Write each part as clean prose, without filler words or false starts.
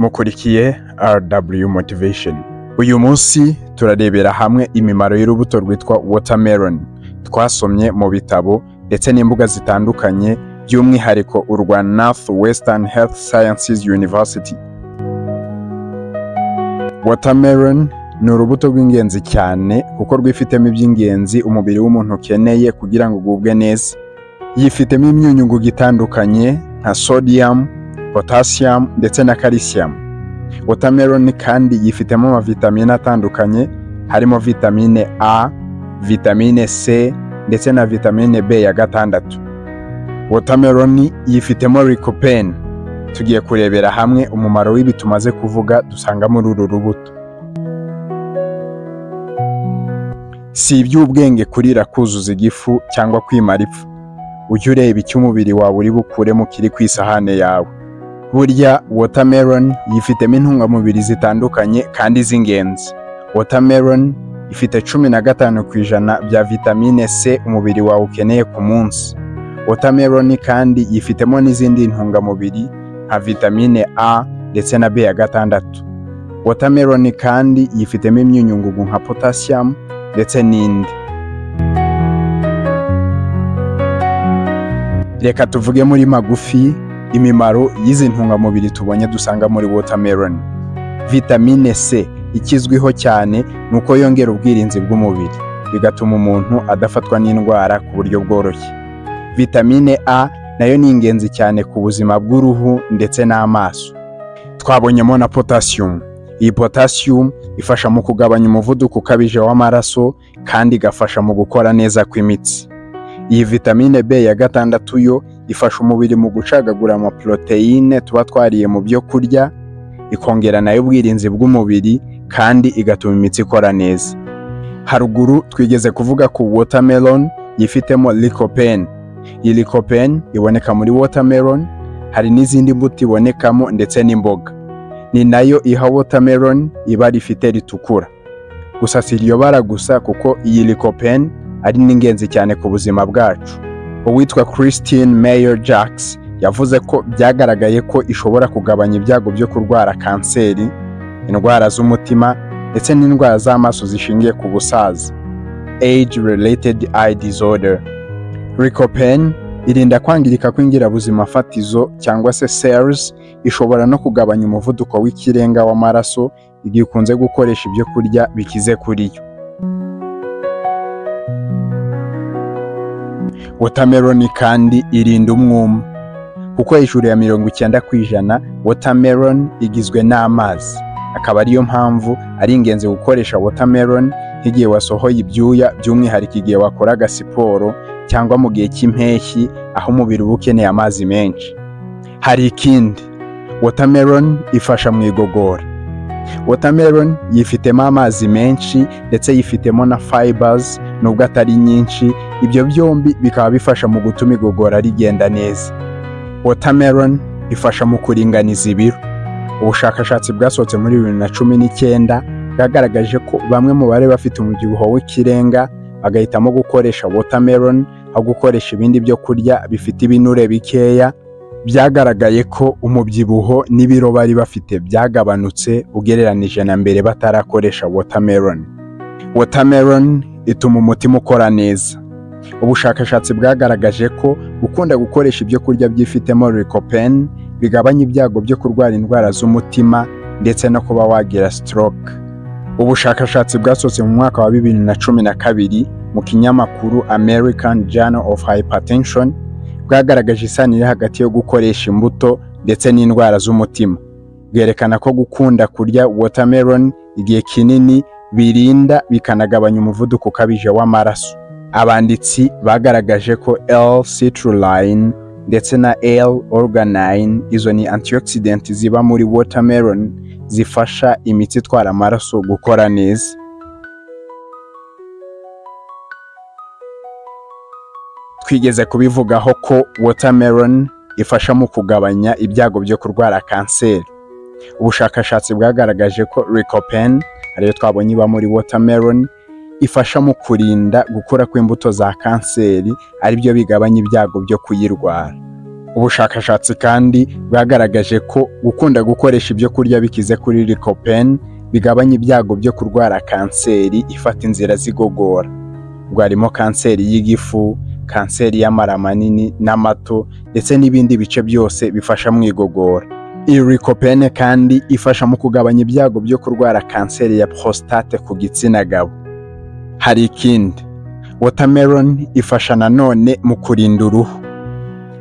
Mukurikiye RW Motivation. Uyu munsi turarebera hamwe imimaro y'urubuto rwitwa watermelon twasomye mu bitabo ndetse n'imbuga zitandukanye, by'umwihariko urwa Northwestern Health Sciences University. Watermelon ni urubuto rw'ingenzi cyane kuko rwifitemo iby'ingenzi umubiri w'umuntu ukeneye kugira ngo ugubwe neza. Yifitemo imyunyungugu itandukanye nka sodium, potassium ndetse na calcium. Watermelon kandi yifitemo amavitamine atandukanye harimo vitamine A, vitamine C ndetse na vitamine B ya gatandatu. Watermelon yifitemo lycopene. Tugiye kurebera hamwe umumaro w'ibi tumaze kuvuga dusanga muri uru rubuto. Si iby'ubwenge kurira kuzuza igifu cyangwa kwimara ipfu. Ujye ureba icyo umubiri wawe uri bukuremo kiri ku isahane yawe. Burya watermelon yifitemo intungamubiri zitandukanye kandi z'ingenzi. Watermelon ifite 15% bya vitamine C umubiri wawe ukeneye ku munsi. Watermelon kandi yifitemo n'izindi ntungamubiri nka vitamine A ndetse na B ya gatandatu. Watermelon kandi yifitemo imyunyungugu nka potassium ndetse n'indi. Reka tuvuge muri magufi imimaro y'izi ntungamubiri tubonye dusanga muri watermelon. Vitamine C ikizwiho cyane nuko yongera ubwirinzi bw'umubiri, bigatuma umuntu adafatwa n'indwara ku buryo bworoshye. Vitamine A nayo ni ingenzi cyane ku buzima bw'uruhu ndetse n'amaso. Twabonyemo na potassium. Iyi potassium ifasha mu kugabanya umuvuduko ukabije w'amaraso kandi igafasha mu gukora neza kw'imitsi. Iyi vitamine B ya gatandatu yo ifasha umubiri mu gucagagura amaproteine tuba twariye mu byo kurya, ikongera nayo ubwirinzi bw'umubiri kandi igatuma imitsi ikora neza. Haruguru twigeze kuvuga ku watermelon yifitemo lycopene. Iyi lycopene iboneka muri watermelon, hari n'izindi mbuto ibonekamo ndetse n'imboga. Ni nayo iha watermelon ibara ifite ritukura. Gusa si iryo bara gusa kuko iyi lycopene ari n'ingenzi cyane ku buzima bwacu. Uwitwa Christine Mayer-Jacques yavuze ko byagaragaye ko ishobora kugabanya ibyago byo kurwara kanseri, indwara z'umutima ndetse n'indwara z'amaso zishingiye ku busaza, age-related eye disorder. Lycopene irinda kwangirika kw'ingirabuzima fatizo cyangwa se cells, ishobora no kugabanya umuvuduko w'ikirenga w'amaraso igihe ukunze gukoresha ibyo kurya bikize kuri yo. Watermelon kandi irinda umwuma kuko hejuru ya 90% watermelon igizwe n'amazi. Akaba ariyo mpamvu ari ingenzi gukoresha watermelon nk'igihe wasohoye ibyuya, by'umwihariko igihe wakoraga siporo cyangwa mu gihe cy'impeshyi aho umubiri uba ukeneye amazi menshi. Hari ikindi, watermelon ifasha mu igogora. Watermelon yifitemo amazi menshi ndetse yifitemo na fibers nubwo atari nyinshi, ibyo byombi bikaba bifasha mu gutuma igogora rigenda neza. Watermelon ifasha mu kuringaniza ibiro. Ubushakashatsi bwasohotse muri 2019 bwagaragaje ko bamwe mu bari bafite umubyibuho w'ikirenga bagahitamo gukoresha watermelon aho gukoresha ibindi byo kurya bifite ibinure bikeya. Byagaragaye ko umubyibuho n'ibiro bari bafite byagabanutse ugereranije na mbere batarakoresha watermelon. Watermelon ituma umutima ukora neza. Ubushakashatsi bwagaragaje ko gukunda gukoresha ibyo kurya byifitemo lycopene bigabanya ibyago byo kurwara indwara z'umutima ndetse no kuba wagira stroke. Ubushakashatsi bwasohotse mu mwaka wa 2012 mu kinyamakuru American Journal of Hypertension bwagaragaje isano iri hagati yo gukoresha imbuto ndetse n'indwara z'umutima. Bwerekana ko gukunda kurya watermelon igihe kinini birinda bikanagabanya umuvuduko ukabije w'amaraso. Abanditsi bagaragaje ko L-citrulline ndetse na L-organine, izo ni antioxidant ziba muri watermelon, zifasha imitsi itwara amaraso gukora neza. Twigeze kubivugaho ko watermelon ifasha mu kugabanya ibyago byo kurwara kanseri. Ubushakashatsi bwagaragaje ko lycopene ariyo twabonye iba muri watermelon ifasha mu kurinda gukura kw'imbuto za kanseri, ari byo bigabanya ibyago byo kuyirwara. Ubushakashatsi kandi bwagaragaje ko gukunda gukoresha ibyo kurya bikize kuri lycopene bigabanya ibyago byo kurwara kanseri ifata inzira z'igogora. Ubwo harimo kanseri y'igifu, kanseri y'amara manini n'amato ndetse n'ibindi bice byose bifasha mu igogora. Iyi lycopene kandi ifasha mu kugabanya ibyago byo kurwara kanseri ya prostate ku gitsina gabo. Hari ikindi, watermelon ifasha nanone mu kurinda uruhu.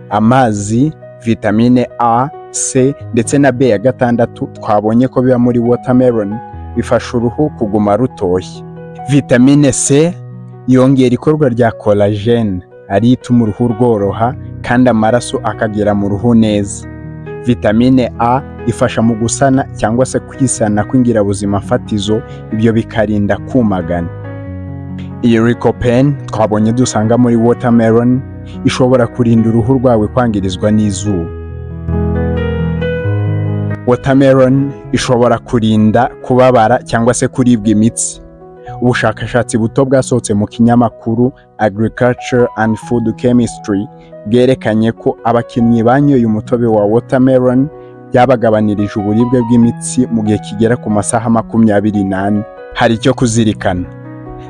Amazi, vitamine A, C ndetse na B6 twabonye ko biba muri watermelon bifasha uruhu kuguma rutoshye. Vitamine C yongera ikorwa rya collagen, ari ituma uruhu rworoha kandi amaraso akagera mu ruhu neza. Vitamine A ifasha mu gusana cyangwa se kwisana kw'ingirabuzima fatizo, ibyo bikarinda kumagana. Iyi lycopene twabonye dusanga muri watermelon ishobora kurinda uruhu rwawe kwangirizwa n'izuba. Watermelon ishobora kurinda kubabara cyangwa se kuribwa imitsi. Ubushakashatsi buto bwasohotse mu kinyamakuru Agriculture and Food Chemistry bwerekanye ko abakinnyi banyoye umutobe wa watermelon byabagabanirije uburibwe bw'imitsi mu gihe kigera ku masaha 24. Hari icyo kuzirikana.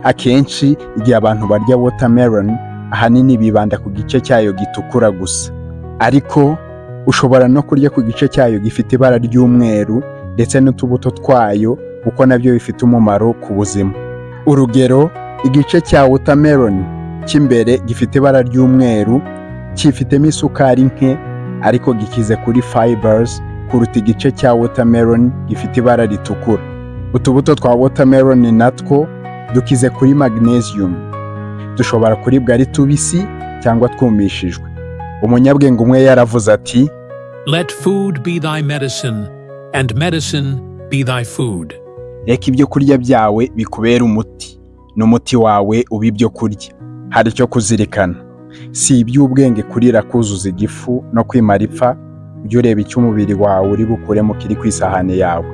Akenshi igihe abantu barya watermelon ahanini bibanda ku gice cyayo gitukura gusa, ariko ushobora no kurya ku gice cyayo gifite ibara ry'umweru ndetse n'utubuto twayo kuko nabyo bifite umumaro ku buzima. Urugero, igice cya watermelon cy'imbere gifite ibara ry'umweru cyifitemo isukari nke ariko gikize kuri fibers kuruta igice cya watermelon gifite ibara ritukura. Utubuto twa watermelon natwo dukize kuri magnesium, dushobora kuribwa ari tubisi cyangwa twumishijwe. Umunyabwenge umwe yaravuze ati, "Let food be thy medicine and medicine be thy food." Reka ibyo kurya byawe bikubera umuti, n'umuti wawe uba ibyo kurya. Hari icyo kuzirikana, si iby'ubwenge kurira kuzuza igifu no kwimara ipfa, ujye ureba icyo umubiri wawe uri bukure mu kiri ku isahani yawe.